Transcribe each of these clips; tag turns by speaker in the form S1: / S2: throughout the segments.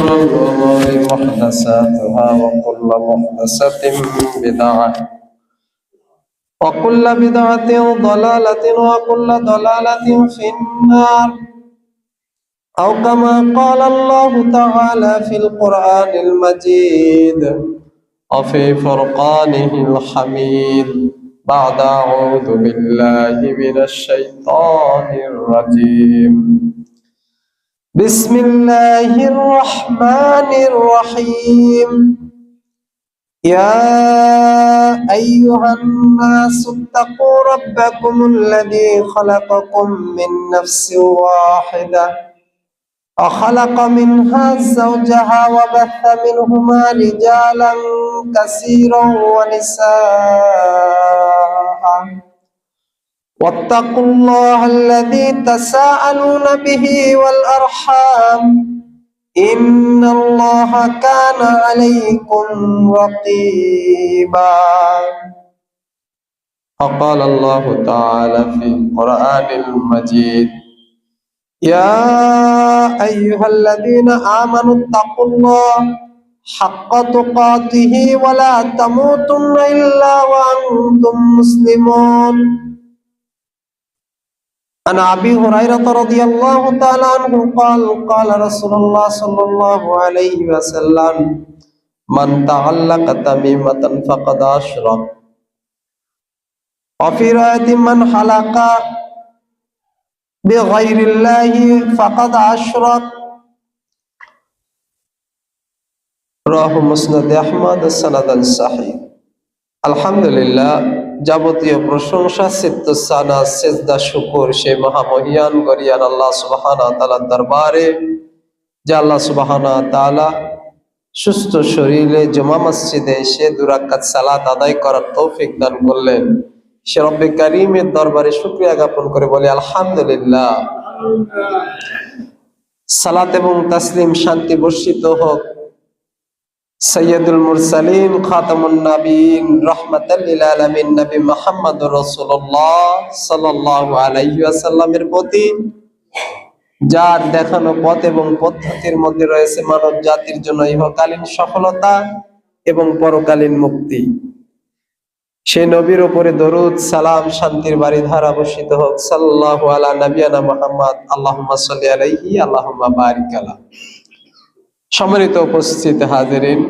S1: الأمور محدثاتها وكل محدثة بدعة وكل بدعة ضلالة وكل ضلالة في النار أو كما قال الله تعالى في القرآن المجيد وفي فرقانه الحميد بعد أعوذ بالله من الشيطان الرجيم بسم الله الرحمن الرحيم يا أيها الناس اتقوا ربكم الذي خلقكم من نفس واحدة وخلق منها زوجها وبث منهما رجالا كثيرا ونساء واتقوا الله الذي تساءلون به والأرحام إن الله كان عليكم رقيبا وقال الله تعالى في القرآن المجيد يا أيها الذين آمنوا اتقوا الله حق تقاته ولا تموتن إلا وأنتم مسلمون عن أبي هريرة رضي الله تعالى عنه قال قال رسول الله صلى الله عليه وسلم من تعلق تميمة فقد أشرك وفي رواية من حلق بغير الله فقد أشرك رواه مسند أحمد سند صحيح الحمد لله যাবতীয় প্রশংসা সিদ্দুসানা সিজদা শুকর সেই মহামহিয়ান গরিয়ান আল্লাহ সুবহানাহু ওয়া তাআলার দরবারে যে আল্লাহ সুবহানাহু ওয়া তাআলা সুস্থ শরীরে জুমা মসজিদে এসে দুই রাকাত সালাত আদায় করার তৌফিক দান করলেন সে রব্বে কারীমের দরবারে শুকরিয়া জ্ঞাপন করে বলি আলহামদুলিল্লাহ। সালাত এবং তাসলিম শান্তি বর্ষিত হোক সৈয়দুল মুরসালিন খাতামুন নবীন রাহমাতাল লিল আলামিন নবী মুহাম্মদুর রাসূলুল্লাহ সাল্লাল্লাহু আলাইহি ওয়াসাল্লামের প্রতি যার দেখানো পথ এবং পদ্ধতির মধ্যে রয়েছে মানব জাতির জন্য ইহকালীন সফলতা এবং পরকালীন মুক্তি। সেই নবীর উপরে দরুদ সালাম শান্তির বারিধারা বর্ষিত হোক সাল্লাল্লাহু আলা নবিয়ানা মুহাম্মদ আল্লাহুম্মা সাল্লি আলাইহি আল্লাহুম্মা বারিক আলা। সম্মানিত উপস্থিত হাজিরিন,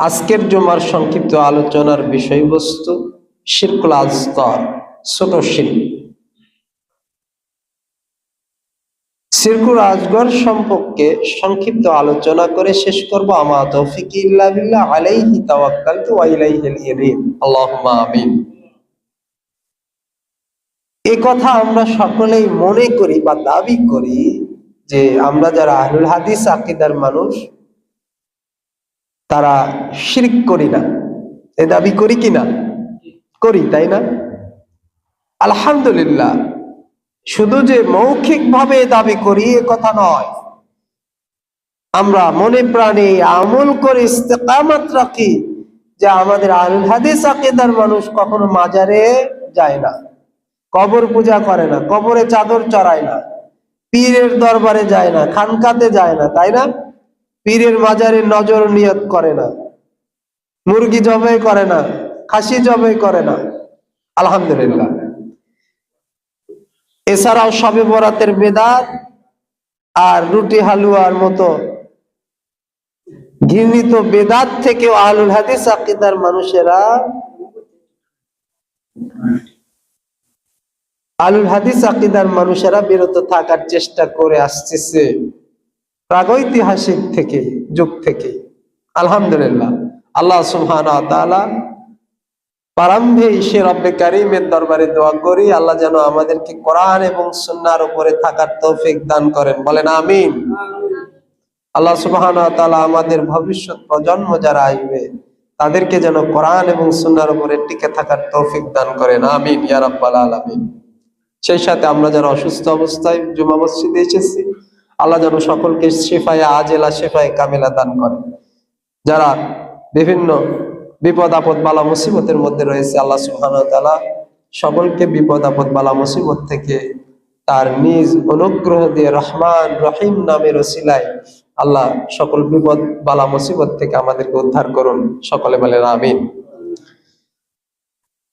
S1: আজকের জুমার সংক্ষিপ্ত আলোচনার বিষয়বস্তু শিরকুল আসগর, ছোট শিরক। শিরকুল আসগর সম্পর্কে সংক্ষিপ্ত আলোচনা করে শেষ করব। আমা তৌফিকি ইল্লা বিল্লাহ আলাইহি তাওয়াক্কালতু ওয়া ইলাইহিল ইনীব আল্লাহুম্মা আমিন। এই কথা আমরা সকলেই মনে করি বা দাবি করি যে আমরা যারা আহলুল হাদিস আকীদার মানুষ তারা শিরক করি না। এই দাবি করি কিনা? করি, তাই না? আলহামদুলিল্লাহ। শুধু যে মৌখিক ভাবে দাবি করি এ কথা নয়, আমরা মনে প্রাণে আমল করে ইস্তেকামত রাখি যে আমাদের আহলুল হাদিস আকীদার মানুষ কখনো মাজারে যায় না, কবর পূজা করে না, কবরে চাদর চড়ায় না, পীরের দরবারে যায় না, খানকাতে যায় না, তাই না? পীরের মাজারে নজর নিয়ত করে না, মুরগি জবাই করে না, খাসি জবাই করে না। আলহামদুলিল্লাহ। এছাড়াও শবে বরাতের বেদাত আর রুটি হালুয়ার মতো ঘৃণিত বেদাত থেকে আহলুল হাদিস আকীদার মানুষেরা আহলুল হাদিস আকীদার মানুষেরা বিরত থাকার চেষ্টা করে আসতেছে প্রাগৈতিহাসিক থেকে, যুগ থেকে। আলহামদুলিল্লাহ। আল্লাহ সুবহানাহু ওয়া তাআলা প্রারম্ভে সে রব্বে কারীমের দরবারে দোয়া করি আল্লাহ যেন আমাদেরকে কোরআন এবং সুন্নাহর উপরে থাকার তৌফিক দান করেন, বলেন আমিন। আল্লাহ সুবহানাহু ওয়া তাআলা আমাদের ভবিষ্যৎ প্রজন্ম যারা আসবে তাদেরকে যেন কোরআন এবং সুন্নাহর উপরে টিকে থাকার তৌফিক দান করেন, আমিন ইয়া রাব্বাল আলামিন। সেই সাথে আমরা যারা অসুস্থ অবস্থায় জুমা মসজিদে এসেছি আল্লাহ যেন সকলকে শিফায়ে আজেলা শিফায়ে কামিলা দান করেন। যারা বিভিন্ন বিপদ আপদ বালা মুসিবতের মধ্যে রয়েছে আল্লাহ সুবহানাহু ওয়া তাআলা সকলকে বিপদ আপদ বালা মুসিবত থেকে তার নিজ অনুগ্রহ দিয়ে রহমান রহিম নামের ওসিলায় আল্লাহ সকল বিপদ বালা মুসিবত থেকে আমাদেরকে উদ্ধার করুন। সকলে বলেন আমিন।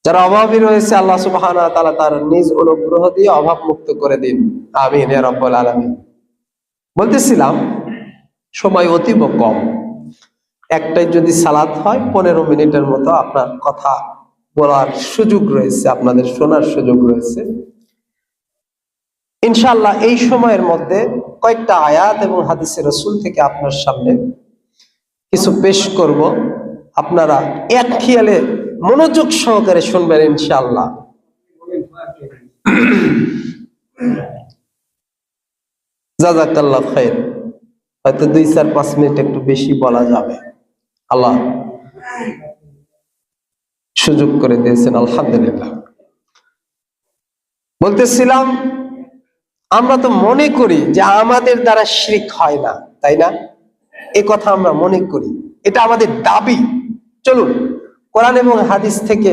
S1: যারা অভাবী রয়েছে আল্লাহ সুবহানাহু ওয়া তাআলা তার নিজ অনুগ্রহ দিয়ে অভাব মুক্ত করে দিন, আমিন ইয়া রাব্বুল আলামিন। বলতেছিলাম সময় অতীব কম, একটাই যদি সালাত হয় 15 মিনিটের মতো আপনার কথা বলার সুযোগ রয়েছে, আপনাদের শোনার সুযোগ রয়েছে। ইনশাআল্লাহ এই সময়ের মধ্যে কয়েকটা আয়াত এবং হাদিসে রাসূল থেকে আপনার সামনে কিছু পেশ করব, আপনারা এক খেয়ালে মনোযোগ সহকারে শুনবেন ইনশাআল্লাহ। জাযাকাল্লাহ খাইর। হয়তো 2-4-5 মিনিট একটু বেশি বলা যাবে, আল্লাহ সুযোগ করে দিয়েছেন, আলহামদুলিল্লাহ। বলতেছিলাম আমরা তো মনে করি যে আমাদের দ্বারা শিরক হয় না, তাই না? এই কথা আমরা মনে করি, এটা আমাদের দাবি। চলুন কোরআন এবং হাদিস থেকে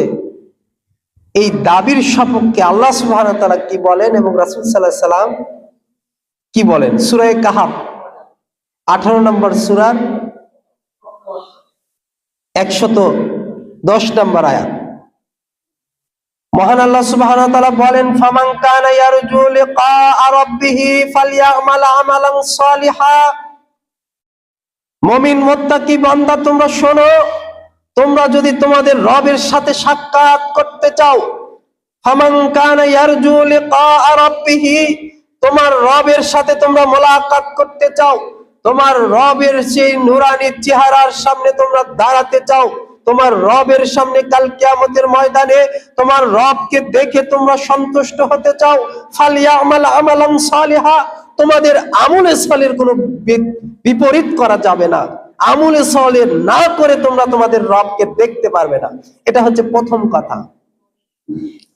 S1: এই দাবির সপক্ষে আল্লাহ সুবহানাহু ওয়া তাআলা কি বলেন এবং রাসূল সাল্লাল্লাহু আলাইহি সাল্লাম কি বলেন। সূরা কাহাফ 18 নম্বর সূরার 110 নম্বর আয়াত। মহান আল্লাহ সুবহানাহু ওয়া তাআলা বলেন, ফামান কানা ইয়ারজু লিকা রাব্বিহি ফালইয়ামাল আমালান সালিহা। মুমিন মুত্তাকি বান্দা তোমরা শোনো, তোমরা যদি তোমাদের রবের সাথে সাক্ষাৎ করতে চাও, ফামান কানা ইয়ারজু লিকা রাব্বিহি, তোমার রবের সাথে তোমরা মোলাকাত করতে চাও, তোমার রবের সেই নূরানী চেহারার সামনে তোমরা দাঁড়াতে চাও, তোমার রবের সামনে কাল কিয়ামতের ময়দানে তোমার রবকে দেখে তোমরা সন্তুষ্ট হতে চাও, ফালইয়ামাল আমালান সালিহা, তোমাদের আমলে সালের কোনো বিপরীত করা যাবে না। আমলে সালের না করে তোমরা তোমাদের রবকে দেখতে পারবে না। এটা হচ্ছে প্রথম কথা।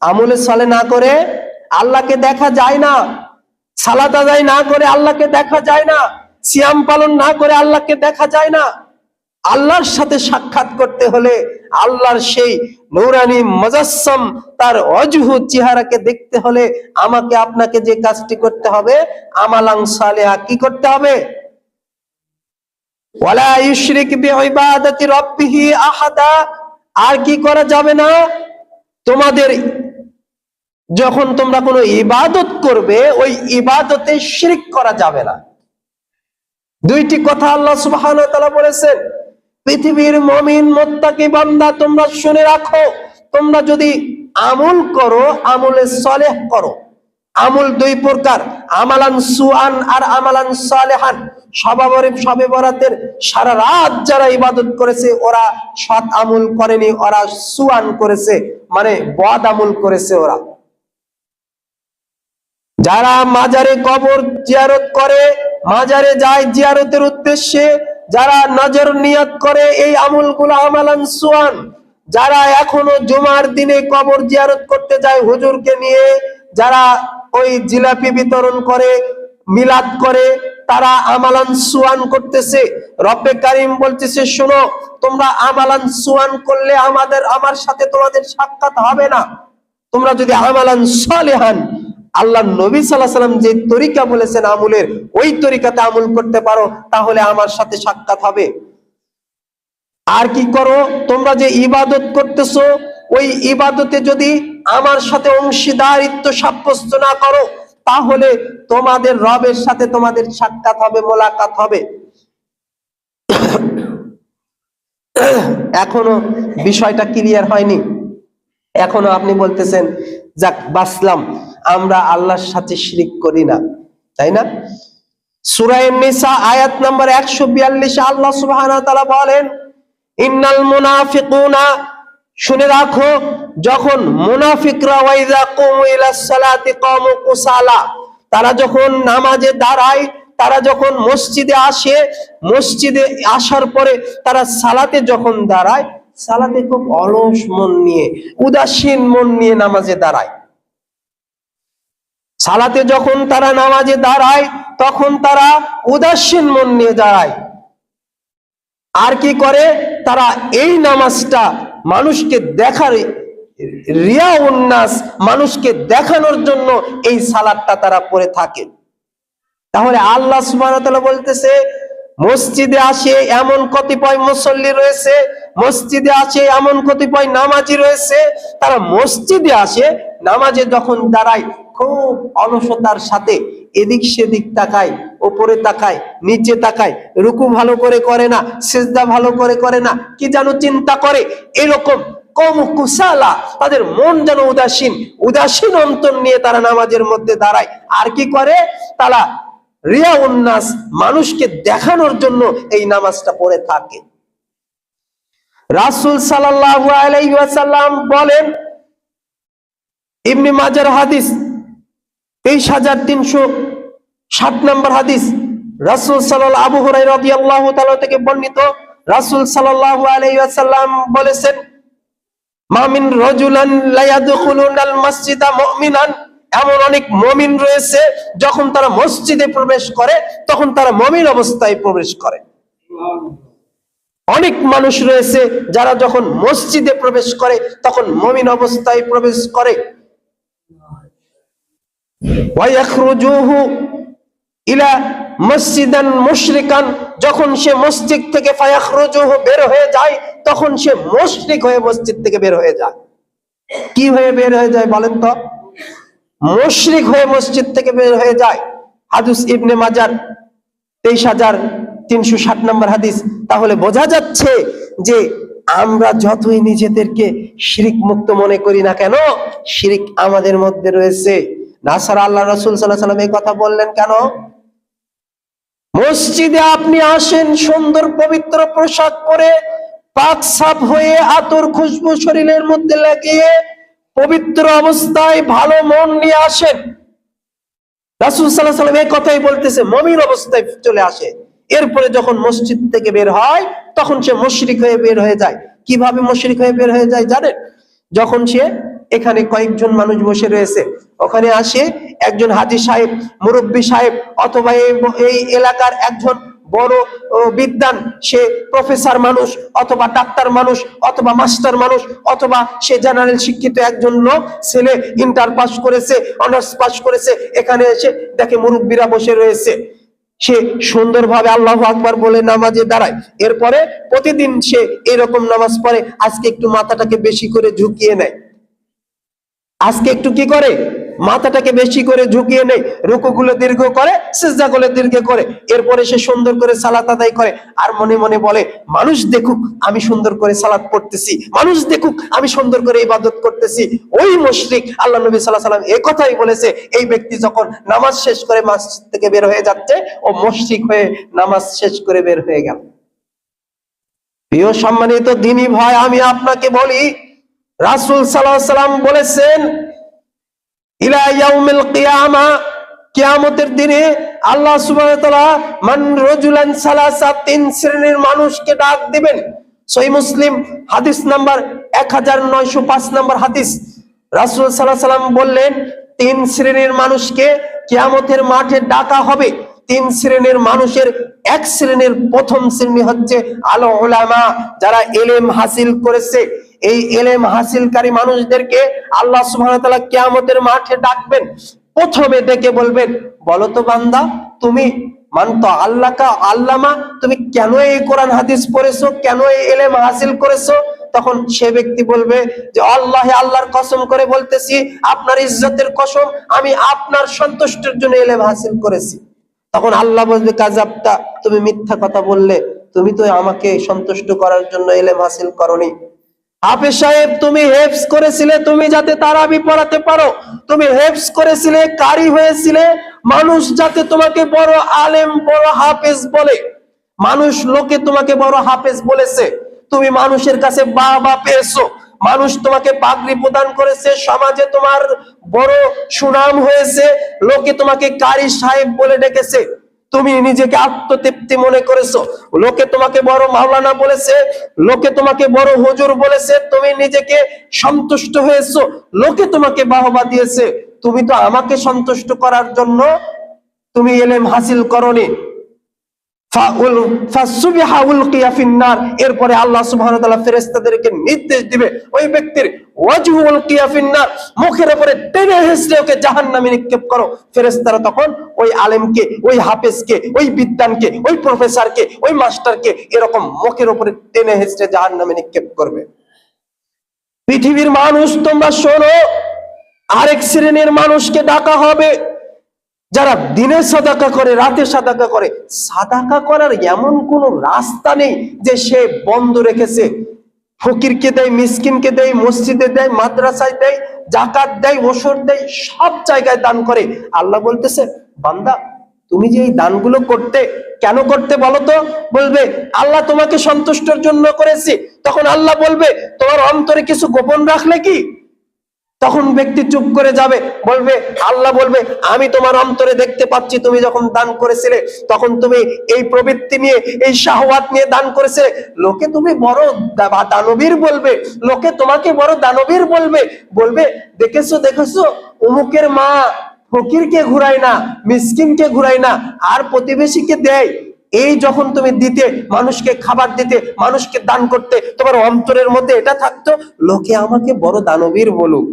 S1: আমলে সালে না করে আল্লাহকে দেখা যায় না, সালাত আদায় না করে আল্লাহকে দেখা যায় না, সিয়াম পালন না করে আল্লাহকে দেখা যায় না। আল্লাহর সাথে সাক্ষাৎ করতে হলে আল্লাহর সেই নূরানী মুজাসসাম তার ওয়াজহু চেহারাকে দেখতে হলে আমাকে আপনাকে যে কাজটি করতে হবে, আমালান সালিহা, কি করতে হবে? ওয়ালা ইউশরিক বিইবাদাতি রাব্বিহি আহাদা। আর কি করা যাবে না? তোমাদের যখন তোমরা কোনো ইবাদত করবে ওই ইবাদতে শিরক করা যাবে না। দুইটি কথা আল্লাহ সুবহানাহু ওয়া তাআলা বলেছেন। পৃথিবীর মুমিন মুত্তাকি বান্দা তোমরা শুনে রাখো, তোমরা যদি আমল করো, আমলে সালেহ করো। আমল দুই প্রকার, আমালান সুআন আর আমালান সালেহান। শবে বরাতের সারা রাত যারা ইবাদত করেছে ওরা সৎ আমল করেনি, ওরা সুআন করেছে, মানে বদ আমল করেছে। ওরা যারা মাজারে কবর জিয়ারত করে, মাজারে যায় জিয়ারতের উদ্দেশ্যে, যারা নজর নিয়ত করে, এই আমলগুলো আমালান সুআন। যারা এখনো জুমার দিনে কবর জিয়ারত করতে যায় হুজুরকে নিয়ে, যারা ওই জিলাপি বিতরণ করে, মিলাদ করে, তারা আমালান সুআন করতেছে। রব্বে কারীম বলতেছে, শোনো, তোমরা আমালান সুআন করলে আমার সাথে তোমাদের সাক্ষাৎ হবে না। তোমরা যদি আমালান সালিহান, আল্লাহ নবী সাল্লাল্লাহু আলাইহি ওয়াসাল্লাম যে তরিকা বলেছেন আমলের, ওই তরিকাতে আমল করতে পারো, তাহলে আমার সাথে সাক্ষাৎ হবে। আর কি করো? তোমরা যে ইবাদত করতেছো ওই ইবাদতে যদি আমার সাথে অংশীদারিত্ব সাব্যস্ত না করো, তাহলে তোমাদের রবের সাথে তোমাদের সাক্ষাৎ হবে, মোলাকাত হবে। এখনো বিষয়টা ক্লিয়ার হয়নি। এখনো আপনি বলতেছেন, যাক বাসলাম, আমরা আল্লাহর সাথে শিরক করি না, তাই না? সূরা নিসা আয়াত নম্বর 142 আল্লাহ সুবহানাহু ওয়া তাআলা বলেন, ইন্নাল মুনাফিকুনা, শুনে রাখো, যখন মুনাফিকরা ওয়াইযা কুমু ইলাস সালাতি কামু কুসালা, তারা যখন নামাজে দাঁড়ায়, তারা যখন মসজিদে আসে, মসজিদে আসার পরে তারা সালাতে যখন দাঁড়ায়, সালাতে খুব অলস মন নিয়ে, উদাসীন মন নিয়ে নামাজে দাঁড়ায়। সালাতে যখন তারা নামাজে দাঁড়ায় তখন তারা উদাসীন মন নিয়ে দাঁড়ায়। আর কি করে? তারা এই নামাজটা মানুষকে দেখার রিয়া উন্নাস, মানুষকে দেখানোর জন্য এই সালাতটা তারা পড়ে থাকে। তাহলে আল্লাহ সুবহানাহু ওয়া তাআলা বলতেছে, মসজিদে আসে এমন কতিপয় মুসল্লি রয়েছে, মসজিদে আসে এমন কতিপয় নামাজি রয়েছে, তারা মসজিদে আসে, নামাজে যখন দাঁড়ায় খুব অলসতার সাথে এদিক সেদিক তাকায়, উপরে তাকায়, নিচে তাকায়, রুকু ভালো করে করে না, সিজদা ভালো করে করে না, কি যেন চিন্তা করে, এরকম কম কুসালা, তাদের মন যেন উদাসীন, উদাসীন অন্তর নিয়ে তারা নামাজের মধ্যে দাঁড়ায়। আর কি করে? তারা রিয়া উন্নাস, মানুষকে দেখানোর জন্য এই নামাজটা পড়ে থাকে। রাসূল সাল্লাল্লাহু আলাইহি ওয়াসাল্লাম বলেন, ইবনে মাজার হাদিস 23,360 নম্বর হাদিস, রাসূল সাল্লাল্লাহু, আবু হুরায়রা রাদিয়াল্লাহু তাআলা থেকে বর্ণিত, রাসূল সাল্লাল্লাহু আলাইহি ওয়াসাল্লাম বলেছেন, মা মিন রাজুলান লা ইয়াদখুলুনাল মাসজিদা মুমিনান, এমন অনেক মুমিন রয়েছে যখন তারা মসজিদে প্রবেশ করে তখন তারা মুমিন অবস্থায় প্রবেশ করে। অনেক মানুষ রয়েছে যারা যখন মসজিদে প্রবেশ করে তখন মুমিন অবস্থায় প্রবেশ করে। ওয়া ইয়াখরুজুহু ইলা মসজিদান মুশরিকান, যখন সে মসজিদ থেকে ফায়াখরুজুহু বের হয়ে যায় তখন সে মুশরিক হয়ে মসজিদ থেকে বের হয়ে যায়। কি হয়ে বের হয়ে যায় বলেন তো? মুশরিক হয়ে মসজিদ থেকে বের হয়ে যায়। হাদিস ইবনে মাজার 23,360 নম্বর হাদিস। তাহলে বোঝা যাচ্ছে যে আমরা যতই নিজেদেরকে শিরক মুক্ত মনে করি না কেন, শিরক আমাদের মধ্যে রয়েছে। নাসারা আল্লাহ রাসূল সাল্লাল্লাহু আলাইহি ওয়াসাল্লাম এই কথা বললেন কেন? মসজিদে আপনি আসেন সুন্দর পবিত্র পোশাক পরে, পাক সাফ হয়ে, আতর খুশবু শরীরের মধ্যে লাগিয়ে, পবিত্র অবস্থায় ভালো মন নিয়ে আসেন। রাসূল সাল্লাল্লাহু আলাইহি ওয়াসাল্লাম এই কথাই বলতেছে, মুমিন অবস্থায় চলে আসে। এরপরে যখন মসজিদ থেকে বের হয় তখন সে মুশরিক হয়ে বের হয়ে যায়। কিভাবে মুশরিক হয়ে বের হয়ে যায় জানেন? যখন সে, এখানে কয়েকজন মানুষ বসে রয়েছে, ওখানে আসে একজন হাজী সাহেব, মুরব্বী সাহেব, অথবা এই এলাকার একজন বড় বিদ্বান, সে প্রফেসর মানুষ, অথবা ডাক্তার মানুষ, অথবা মাস্টার মানুষ, অথবা সে জেনারেল শিক্ষিত একজন লোক, ছেলে ইন্টার পাস করেছে, অনার্স পাস করেছে, এখানে এসে দেখে মুরব্বীরা বসে রয়েছে। সে সুন্দরভাবে আল্লাহু আকবার বলে নামাজে দাঁড়ায়। এরপরে প্রতিদিন সে এরকম নামাজ পড়ে, আজকে একটু মাথাটাকে বেশি করে ঝুঁকিয়ে নেয়, আজকে একটু কি করে, মাথাটাকে বেশি করে ঝুঁকিয়ে নেয়, রুকুগুলো দীর্ঘ করে, সিজদাগুলো দীর্ঘ করে। এরপরে সে সুন্দর করে সালাত আদায় করে, আর মনে মনে বলে, মানুষ দেখুক আমি সুন্দর করে সালাত পড়তেছি, মানুষ দেখুক আমি সুন্দর করে ইবাদত করতেছি। ওই মুশরিক, আল্লাহ নবী সাল্লাল্লাহু আলাইহি ওয়াসাল্লাম এই কথাই বলেছে, এই ব্যক্তি যখন নামাজ শেষ করে মসজিদ থেকে বের হয়ে যাচ্ছে, ও মুশরিক হয়ে নামাজ শেষ করে বের হয়ে গেল। প্রিয় সম্মানিত দ্বীনী ভাই, আমি আপনাকে বলি, রাসূল সাল্লাল্লাহু আলাইহি ওয়াসাল্লাম বলেছেন, ইলা ইয়াউমিল কিয়ামা, কিয়ামতের দিনে আল্লাহ সুবহানাহু ওয়া তাআলা মান রাজুলান সালাসা, তিন শ্রেণীর মানুষকে ডাক দিবেন। সহিহ মুসলিম হাদিস নাম্বার 1905 নম্বর হাদিস। রাসূল সাল্লাল্লাহু আলাইহি ওয়াসাল্লাম বললেন, তিন শ্রেণীর মানুষকে কিয়ামতের মাঠে ডাকা হবে। তিন শ্রেণীর মানুষের এক শ্রেণীর প্রথম শ্রেণী হচ্ছে আল উলামা, যারা ইলম হাসিল করেছে। এই ইলম হাসিলকারী মানুষদেরকে আল্লাহ সুবহানাহু ওয়া তাআলা কিয়ামতের মাঠে ডাকবেন। প্রথমে ডেকে বলবেন, বলো তো বান্দা, তুমি মানতো আল্লাহকা আল্লামা, তুমি কেন এই কোরআন হাদিস পড়েছো, কেন এই ইলম হাসিল করেছো? তখন সে ব্যক্তি বলবে যে, আল্লাহে, আল্লাহর কসম করে বলতেছি, আপনার ইজ্জতের কসম, আমি আপনার সন্তুষ্টির জন্য ইলম হাসিল করেছি। তখন আল্লাহ বলবে, কাযাবতা, তুমি মিথ্যা কথা বললে, তুমি তো আমাকে সন্তুষ্ট করার জন্য ইলম হাসিল করনি। হাফেজ সাহেব, তুমি হেফজ করেছিলে তুমি যাতে তারাবি পড়াতে পারো, তুমি হেফজ করেছিলে, কারি হয়েছিলে, মানুষ যাতে তোমাকে বড় আলেম, বড় হাফেজ বলে, মানুষ লোকে তোমাকে বড় হাফেজ বলেছে, তুমি মানুষের কাছে বাবা পেয়েছো, মানুষ তোমাকে পাগড়ি প্রদান করেছে, সমাজে তোমার বড় সুনাম হয়েছে, লোকে তোমাকে কারি সাহেব বলে ডেকেছে, তুমি নিজেকে আত্মতৃপ্তি মনে করেছো, লোকে তোমাকে বড় মাওলানা বলেছে, লোকে তোমাকে বড় হুজুর বলেছে, তুমি নিজেকে সন্তুষ্ট হয়েছো, লোকে তোমাকে বাহবা দিয়েছে, তুমি তো আমাকে সন্তুষ্ট করার জন্য তুমি ইলম হাসিল করনি। এরপরে আল্লাহ সুবহানাহু ওয়া তাআলা ফেরেশতাদেরকে নির্দেশ দিবে ওই ব্যক্তির ওয়াজহুল কিয়া ফিন্নার, মুখের উপরে টেনে হেঁচড়ে ওকে জাহান্নামে নিক্ষেপ করো। ফেরেশতারা তখন ওই আলেমকে, ওই হাফেজকে, ওই বিদ্বানকে, ওই প্রফেসরকে, ওই মাস্টারকে এরকম মুখের উপরে টেনে হেঁচড়ে জাহান্নামে নিক্ষেপ করবে। পৃথিবীর মানুষ তোমরা শোনো, আরেক শ্রেণীর মানুষকে ডাকা হবে যারা দিনে সাদাকা করে, রাতে সাদাকা করে। সাদাকা করার এমন কোন রাস্তা নেই যে সে বন্ধ রেখেছে। ফকিরকে দেয়, মিসকিনকে দেয়, মসজিদে দেয়, মাদ্রাসায় দেয়, জাকাত দেয়, ওসর দেয়, সব জায়গায় দান করে। আল্লাহ বলতেছে, বান্দা তুমি যে এই দানগুলো করতে, কেন করতে বলো তো? বলবে আল্লাহ তোমাকে সন্তুষ্টের জন্য করেছি। তখন আল্লাহ বলবে তোমার অন্তরে কিছু গোপন রাখলে কি? তখন ব্যক্তি চুপ করে যাবে, বলবে আল্লাহ বলবে আমি তোমার অন্তরে দেখতে পাচ্ছি, তুমি যখন দান করেছিলে তখন তুমি এই প্রবৃত্তি নিয়ে, এই শাহওয়াত নিয়ে দান করেছিলে। লোকে তুমি বড় দানবীর বলবে, লোকে তোমাকে বড় দানবীর বলবে। বলবে দেখেছো দেখেছো, অমুকের মা ফকিরকে ঘুরায় না, মিসকিনকে ঘুরায় না, আর প্রতিবেশীকে দেয়। এই যখন তুমি দিতে, মানুষকে খাবার দিতে, মানুষকে দান করতে, তোমার অন্তরের মধ্যে এটা থাকতো, লোকে আমাকে বড় দানবীর বলুক,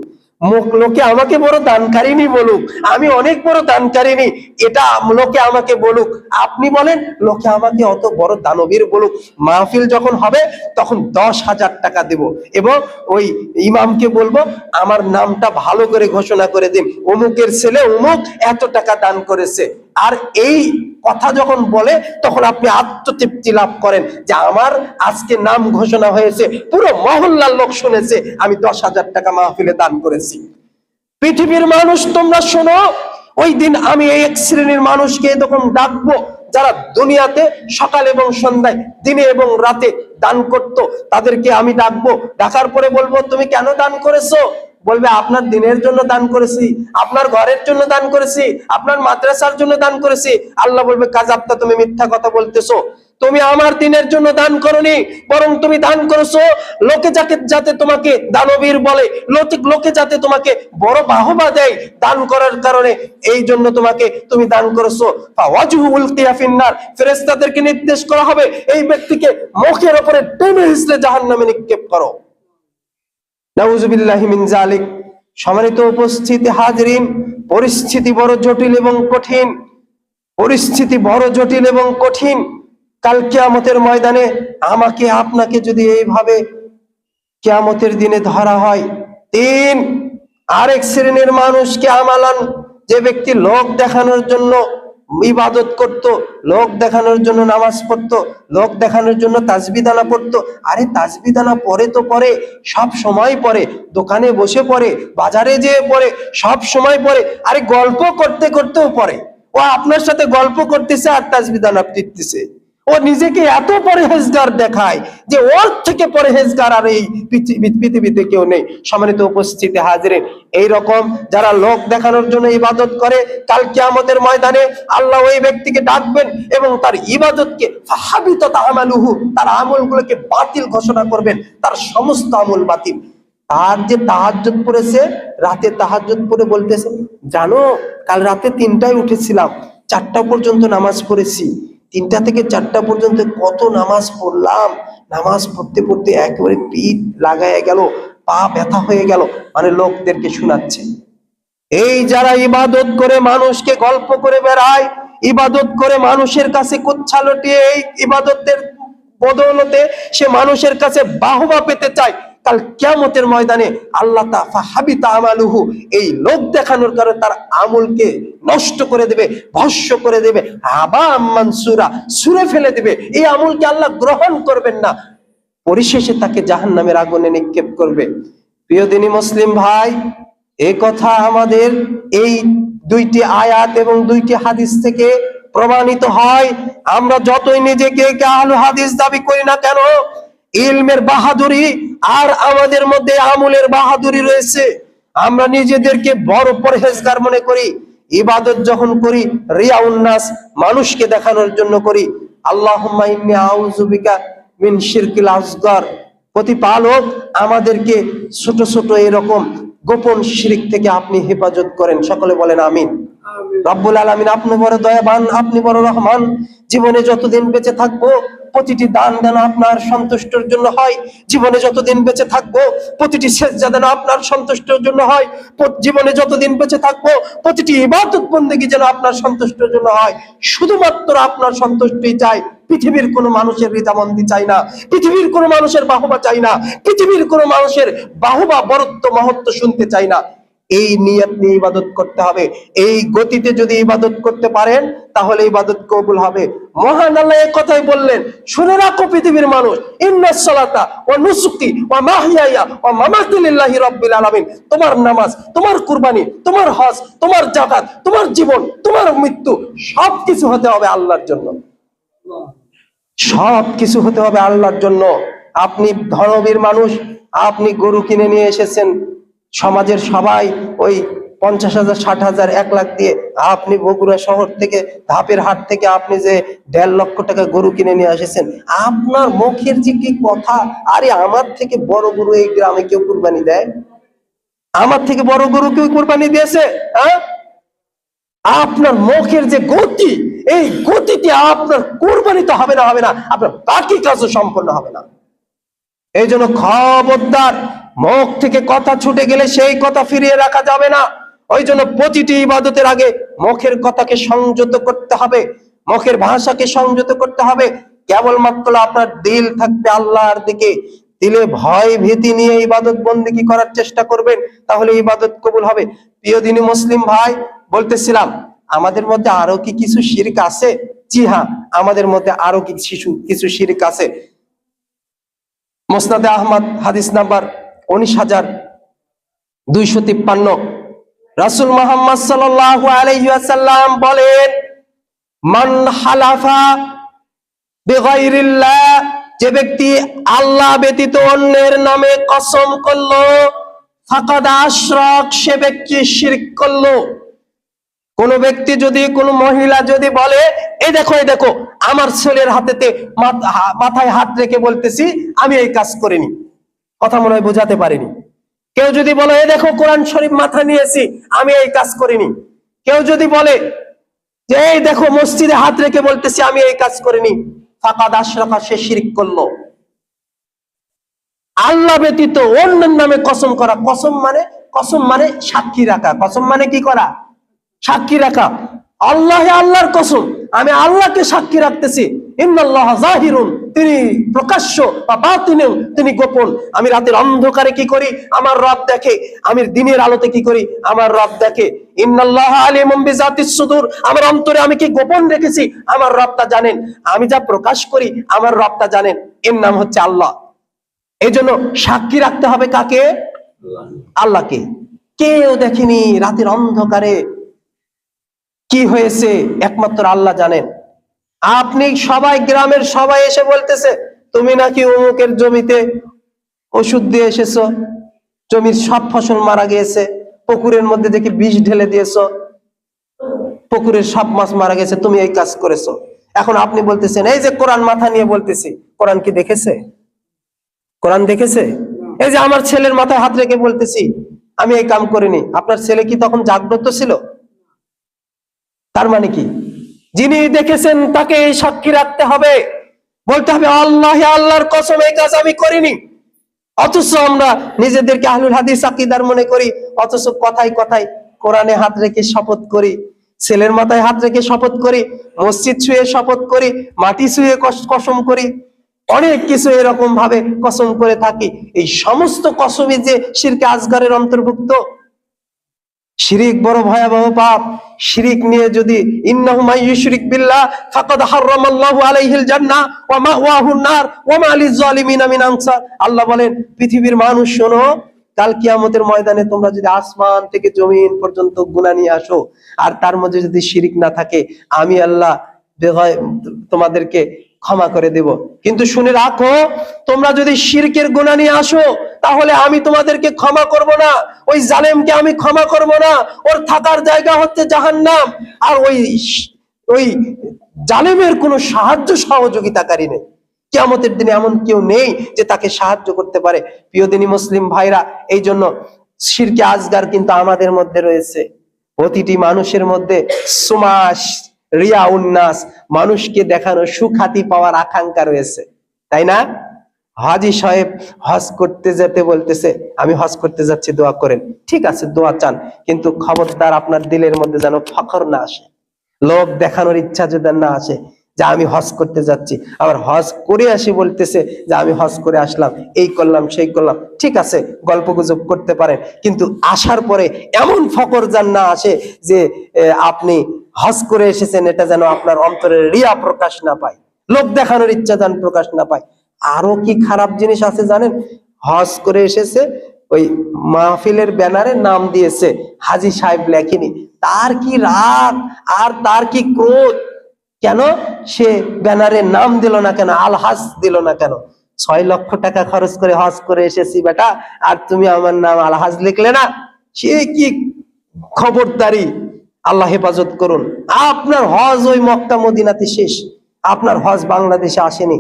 S1: লোকে আমাকে বড় দানকারিনী বলুক, আমি অনেক বড় দানকারিনী, এটা লোকে আমাকে বলুক। আপনি বলেন লোকে আমাকে অত বড় দানবীর বলুক। মাহফিল যখন হবে তখন 10,000 টাকা দেব এবং ওই ইমামকে বলবো আমার নামটা ভালো করে ঘোষণা করে দিন, অমুকের ছেলে অমুক এত টাকা দান করেছে। আর এই কথা যখন বলে তখন আপনি আত্মতৃপ্তি লাভ করেন যে আমার আজকে নাম ঘোষণা হয়েছে, পুরো মহল্লার লোক শুনেছে আমি 10,000 টাকা মাহফিলে দান করেছি। পৃথিবীর মানুষ তোমরা শোনো, ওই দিন আমি এই এক শ্রেণীর মানুষকে এরকম ডাকবো যারা দুনিয়াতে সকাল এবং সন্ধ্যায়, দিনে এবং রাতে দান করত। তাদেরকে আমি ডাকবো, ডাকার পরে বলবো তুমি কেন দান করেছো? বলবে আপনার দিনের জন্য দান করেছি, আপনার ঘরের জন্য দান করেছি, আপনার মাদ্রাসার জন্য দান করেছি। আল্লাহ বলবে কাযাবতা, তুমি মিথ্যা কথা বলতেছো, তুমি আমার দিনের জন্য দান করনি, বরং তুমি দান করেছো লোকে যাতে তোমাকে দানবীর বলে, লোকে যাতে তোমাকে বড় বাহবা দেয় দান করার কারণে, এই জন্য তুমি দান করেছো। ফাওয়াজহুল কিয়া ফিন্নার, ফেরেশতাদেরকে নির্দেশ করা হবে এই ব্যক্তিকে মুখের উপরে টেনে হিঁচড়ে জাহান্নামে নিক্ষেপ করো। নাউযুবিল্লাহি মিন যালিক। সম্মানিত উপস্থিতি হাজিরিন, পরিস্থিতি বড় জটিল এবং কঠিন, পরিস্থিতি বড় জটিল এবং কঠিন। কাল কিয়ামতের ময়দানে আমাকে আপনাকে যদি এইভাবে কিয়ামতের দিনে ধরা হয়, আরেক শ্রেণীর মানুষকে আমালান, যে ব্যক্তি লোক দেখানোর জন্য ইবাদত করত, লোক দেখানোর জন্য নামাজ পড়তো, লোক দেখানোর জন্য তাসবিহ দানা পড়তো। আরে তাসবিহ দানা পড়ে তো পড়ে, সব সময় পড়ে, দোকানে বসে পড়ে, বাজারে যেয়ে পড়ে, সব সময় পড়ে। আরে গল্প করতে করতেও পড়ে। ও আপনার সাথে গল্প করতেছে আর তাসবিহ দানা টিপতেছে। ও নিজেকে এত পরহেজগার দেখায় যে ওর থেকে পরহেজগার আর এই পৃথিবীতে কেউ নেই। সম্মানিত উপস্থিতি হাজিরিন, এইরকম যারা লোক দেখানোর জন্য ইবাদত করে, কাল কিয়ামতের ময়দানে আল্লাহ ওই ব্যক্তিকে ডাকবেন এবং তার ইবাদতকে ফাহাবিতাত আমালুহু, তার আমলগুলোকে বাতিল ঘোষণা করবেন, তার সমস্ত আমল বাতিল। তার যে তাহাজ্জুদ পড়েছে, রাতে তাহাজ্জুদ পড়ে বলতেছে জানো কাল রাতে 3টায় উঠেছিলাম, 4টা পর্যন্ত নামাজ পড়েছি, 3টা থেকে 4টা পর্যন্ত কত নামাজ পড়লাম, নামাজ পড়তে পড়তে একেবারে পিঠ লাগায় গেল, পা ব্যথা হয়ে গেল। মানে লোকদেরকে শোনাচ্ছে। এই যারা ইবাদত করে মানুষকে গল্প করে বেড়ায়, ইবাদত করে মানুষের কাছে কুচ্ছা লুটিয়ে, এই ইবাদতের বদৌলতে সে মানুষের কাছে বাহবা পেতে চায়, কাল কিয়ামতের ময়দানে আল্লাহ তাআলা ফাহাবিতা আমালুহু, এই লোক দেখানোর কারণে তার আমলকে নষ্ট করে দেবে, ভস্ম করে দেবে, আবা মানসুরা, ছুঁড়ে ফেলে দেবে। এই আমলকে আল্লাহ গ্রহণ করবেন না, পরিশেষে তাকে জাহান্নামের আগুনে নিক্ষেপ করবে। প্রিয় দিনী মুসলিম ভাই, এই কথা আমাদের এই 2টি আয়াত এবং 2টি হাদিস থেকে প্রমাণিত হয়। আমরা যতই নিজেকে আহলে হাদিস দাবি করি না কেন, ইলমের বাহাদুরি আর আমাদের মধ্যে আমলের বাহাদুরি রয়েছে। আমরা নিজেদেরকে বড় পরহেজগার মনে করি, ইবাদত যখন করি রিয়াউন নাস, মানুষকে দেখানোর জন্য করি। আল্লাহুম্মা ইন্নী আউযু বিকা মিন শিরকিল আসগর, প্রতিপালক আমাদেরকে ছোট ছোট এরকম গোপন শিরক থেকে আপনি হেফাজত করেন। সকলে বলেন আমিন। রব্বুল আলামিন আপনি বড় দয়াবান, আপনি বড় রহমান। জীবনে যতদিন বেঁচে থাকবো প্রতিটি দান যেন আপনার সন্তুষ্টির জন্য হয়। জীবনে যতদিন বেঁচে থাকবো প্রতিটি সেজদা যেন আপনার সন্তুষ্টির জন্য হয়। জীবনে যতদিন বেঁচে থাকবো প্রতিটি ইবাদত বন্দেগী যেন আপনার সন্তুষ্টির জন্য হয়। শুধুমাত্র আপনার সন্তুষ্টি চাই, পৃথিবীর কোনো মানুষের রিদামন্দি চাই না, পৃথিবীর কোনো মানুষের বাহবা চাই না, পৃথিবীর কোনো মানুষের বাহবা বরত্ব মহত্ব শুনতে চাই না। এই নিয়ত নিয়ে ইবাদত করতে হবে। এই গতিতে যদি ইবাদত করতে পারেন তাহলে ইবাদত কবুল হবে। মহান আল্লাহ এই কথাই বললেন, শুনে রাখো পৃথিবীর মানুষ, ইন্নাস সালাতা ওয়া নুসুকি ওয়া মাহইয়ায়া ওয়া মামাতি লিল্লাহি রাব্বিল আলামিন। তোমার নামাজ, তোমার কুরবানি, তোমার হজ, তোমার যাকাত, তোমার জীবন, তোমার মৃত্যু সবকিছু হতে হবে আল্লাহর জন্য। সবকিছু হতে হবে আল্লাহর জন্য। আপনি ধনবীর মানুষ, আপনি গরু কিনে নিয়ে এসেছেন, সমাজের সবাই ওই 50,000, 60,000, 1 লাখ দিয়ে আপনি বগুড়া শহর থেকে, ধাপের হাট থেকে আপনি যে 1.5 লক্ষ টাকা গরু কিনে নিয়ে এসেছেন, আপনার মুখের যে কি কথা, আরে আমার থেকে বড় গরু এই গ্রামে কেউ কুরবানি দেয়? আমার থেকে বড় গরু কেউ কুরবানি দিয়েছে? আপনার মুখের যে গতি, এই গতিতে আপনার কুরবানি তো হবে না, আপনার বাকি কাজও সম্পন্ন হবে না। এই জন্য খবরদার, মুখ থেকে কথা ছুটে গেলে সেই কথা ফিরিয়ে রাখা যাবে না। ওই জন্য প্রতিটি ইবাদতের আগে মুখের কথাকে সংযত করতে হবে, মুখের ভাষাকে সংযত করতে হবে। কেবলমাত্র আপনার দিল থাকবে আল্লাহর দিকে, দিলে ভয় ভীতি নিয়ে ইবাদত বন্দেগী করার চেষ্টা করবেন, তাহলে ইবাদত কবুল হবে। প্রিয় দিনী মুসলিম ভাই, বলতেছিলাম আমাদের মধ্যে আরো কি কিছু শিরক আছে? জি হ্যাঁ, আমাদের মধ্যে আরো কিছু শিরক আছে। মুসনাদে আহমদ হাদিস নাম্বার 19,253, রাসূল মুহাম্মদ সাল্লাল্লাহু আলাইহি ওয়াসাল্লাম বলেন, মান হালাফা বিগাইরিল্লাহ, যে ব্যক্তি আল্লাহ ব্যতীত অন্যের নামে কসম করলো, ফাকাদ আশরাক, সে ব্যক্তি শিরক করলো। কোন ব্যক্তি যদি, কোন মহিলা যদি বলে, এই দেখো আমার ছেলের হাতেতে মাথায় হাত রেখে বলতেছি আমি এই কাজ করিনি, কথা মনে হয় বোঝাতে পারিনি। কেউ যদি বলে, এই দেখো কোরআন শরীফ মাথা নিয়েছি, আমি এই কাজ করিনি। কেউ যদি বলে যে এই দেখো মসজিদে হাত রেখে বলতেছি আমি এই কাজ করিনি, ফাকাদ আশরাকা, সে শিরক করলো। আল্লাহ ব্যতীত অন্যের নামে কসম করা, কসম মানে সাক্ষী রাখা। কসম মানে কি করা? সাক্ষী রাখা। আল্লাহর কসম, আমি আল্লাহকে সাক্ষী রাখতেছি, ইন্নাল্লাহা যাহিরুন, তিনি প্রকাশ্য, বা বাতিনুন, তিনি গোপন। আমি রাতের অন্ধকারে কি করি আমার রব দেখে, আমি দিনের আলোতে কি করি আমার রব দেখে। ইন্নাল্লাহা আলিমুম বিযাতিস সুদূর, আমার অন্তরে আমি কি গোপন রেখেছি আমার রব তা জানেন, আমি যা প্রকাশ করি আমার রব তা জানেন। এর নাম হচ্ছে আল্লাহ। এই জন্য সাক্ষী রাখতে হবে কাকে? আল্লাহকে। কেউ দেখেনি রাতের অন্ধকারে কি হয়েছে, একমাত্র আল্লাহ জানেন। আপনি সবাই, গ্রামের সবাই এসে বলতেছে তুমি নাকি অমুকের জমিতে ওষুধ দিয়ে এসেছো, জমির সব ফসল মারা গিয়েছে, পুকুরের মধ্যে দেখি বিষ ঢেলে দিয়েছো, পুকুরের সব মাছ মারা গেছে, তুমি এই কাজ করেছো। এখন আপনি বলতেছেন এই যে কোরআন মাথা নিয়ে বলতেছি, কোরআন কি দেখেছে? কোরআন দেখেছে? এই যে আমার ছেলের মাথায় হাত রেখে বলতেছি আমি এই কাম করিনি, আপনার ছেলে কি তখন জাগ্রত ছিল? তার মানে কি, যিনি দেখেছেন তাকে সাক্ষী রাখতে হবে, বলতে হবে আল্লাহর কসম এই কাজ আমি করিনি। অথচ আমরা নিজেদেরকে আহলুল হাদিস আকীদার মনে করি, অথচ কথায় কথায় কোরআনে হাত রেখে শপথ করি, ছেলের মাথায় হাত রেখে শপথ করি, মসজিদ ছুঁয়ে শপথ করি, মাটি ছুঁয়ে কসম করি, অনেক কিছু এরকম ভাবে কসম করে থাকি। এই সমস্ত কসমই যে শিরকে আসগরের অন্তর্ভুক্ত। শিরিক বড় ভয়াবহ পাপ। শিরিক নিয়ে যদি, ইন্নাহু মান ইউশরিক বিল্লাহ ফাকাদ হারামাল্লাহু আলাইহিল জান্নাহ ওয়া মাওয়াহুন নার ওয়া মা লিয-যালিমিনা মিন আনসার। আল্লাহ বলেন, পৃথিবীর মানুষ শোনো, কাল কিয়ামতের ময়দানে তোমরা যদি আসমান থেকে জমিন পর্যন্ত গুনাহ নিয়ে আসো, আর তার মধ্যে যদি শিরিক না থাকে, আমি আল্লাহ তোমাদেরকে ক্ষমা করে দেব। কিন্তু শুনে রাখো, তোমরা যদি শিরকের গুনাহ নিয়ে আসো তাহলে আমি তোমাদেরকে ক্ষমা করব না, ওই জালেমকে আমি ক্ষমা করব না, ওর থাকার জায়গা হচ্ছে জাহান্নাম। আর ওই জালেমের কোনো সাহায্য সহযোগিতাকারী নেই। কিয়ামতের দিনে এমন কেউ নেই যে তাকে সাহায্য করতে পারে। প্রিয় দিনী মুসলিম ভাইরা, এই জন্য শিরকে আসগার কিন্তু আমাদের মধ্যে রয়েছে, প্রতিটি মানুষের মধ্যে। সুমাস রিয়া উন্নাস, মানুষকে দেখানো, সুখ্যাতি পাওয়ার আকাঙ্ক্ষা রয়েছে, তাই না? হাজী সাহেব হজ করতে যেতে বলতেছে, আমি হজ করতে যাচ্ছি, দোয়া করেন। ঠিক আছে, দোয়া চান, কিন্তু খবরদার আপনার দিলের মধ্যে যেন ফখর না আসে, লোক দেখানোর ইচ্ছা যদি না আসে যে আমি হজ করতে যাচ্ছি, আবার হজ করে আসি বলতেছে যে আমি হজ করে আসলাম, এই করলাম সেই করলাম। ঠিক আছে, গল্প গুজব করতে পারেন, কিন্তু আসার পরে এমন ফখর যেন না আসে যে আপনি হজ করে এসেছেন, এটা যেন আপনার অন্তরের রিয়া প্রকাশ না পায়, লোক দেখানোর ইচ্ছা যেন প্রকাশ না পায়। আরো কি খারাপ জিনিস আছে জানেন? হজ করে এসেছে, ওই মাহফিলের ব্যানারে নাম দিয়েছে, হাজী সাহেব লেখেনি। তার কি রাগ আর তার কি ক্রোধ! কেন সে ব্যানারে নাম দিল না কেন, আলহাজ দিল না কেন? 6 লক্ষ টাকা খরচ করে হজ করে এসেছি বেটা, আর তুমি আমার নাম আলহাজ লিখলে না? সে কি খবরদারি! আল্লাহ হেফাজত করুন। আপনার হজ ওই মক্কা মদিনাতে শেষ, আপনার হজ বাংলাদেশে আসেনি।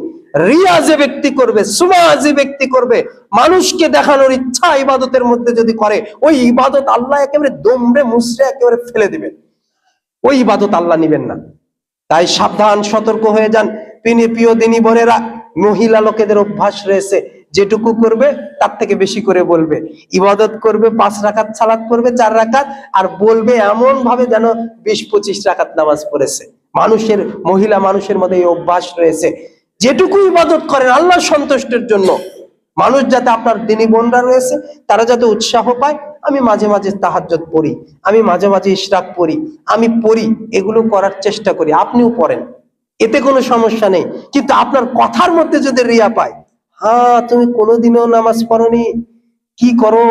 S1: রিয়া যে ব্যক্তি করবে, সুমা যে ব্যক্তি করবে, মানুষকে দেখানোর ইচ্ছা ইবাদতের মধ্যে যদি করে, ওই ইবাদত আল্লাহ একেবারে দমড়ে মুচড়ে একেবারে ফেলে দিবেন, ওই ইবাদত আল্লাহ নিবেন না। তাই সাবধান, সতর্ক হয়ে যান প্রিয় দিনী বোনেরা। মহিলা লোকেদের অভ্যাস রয়েছে, যেটুকু করবে তার থেকে বেশি করে বলবে, ইবাদত করবে 5 রাকাত সালাত পড়বে 4 রাকাত, আর বলবে এমন ভাবে যেন 20-25 রাকাত নামাজ পড়েছে। মহিলা মানুষের মধ্যে এই অভ্যাস রয়েছে। যেটুকু ইবাদত করেন আল্লাহ সন্তুষ্টের জন্য, মানুষ যাতে, আপনার দিনী বোনরা রয়েছে তারা যাতে উৎসাহ পায়, আমি মাঝে মাঝে তাহাজ্জুদ পড়ি, আমি মাঝে মাঝে ইশরাক পড়ি, আমি পড়ি, এগুলো করার চেষ্টা করি, আপনিও পড়েন, এতে কোনো সমস্যা নেই। কিন্তু আপনার কথার মধ্যে যদি রিয়া পায়, হ্যাঁ তুমি কোনোদিনও নামাজ পড়নি, কি করো,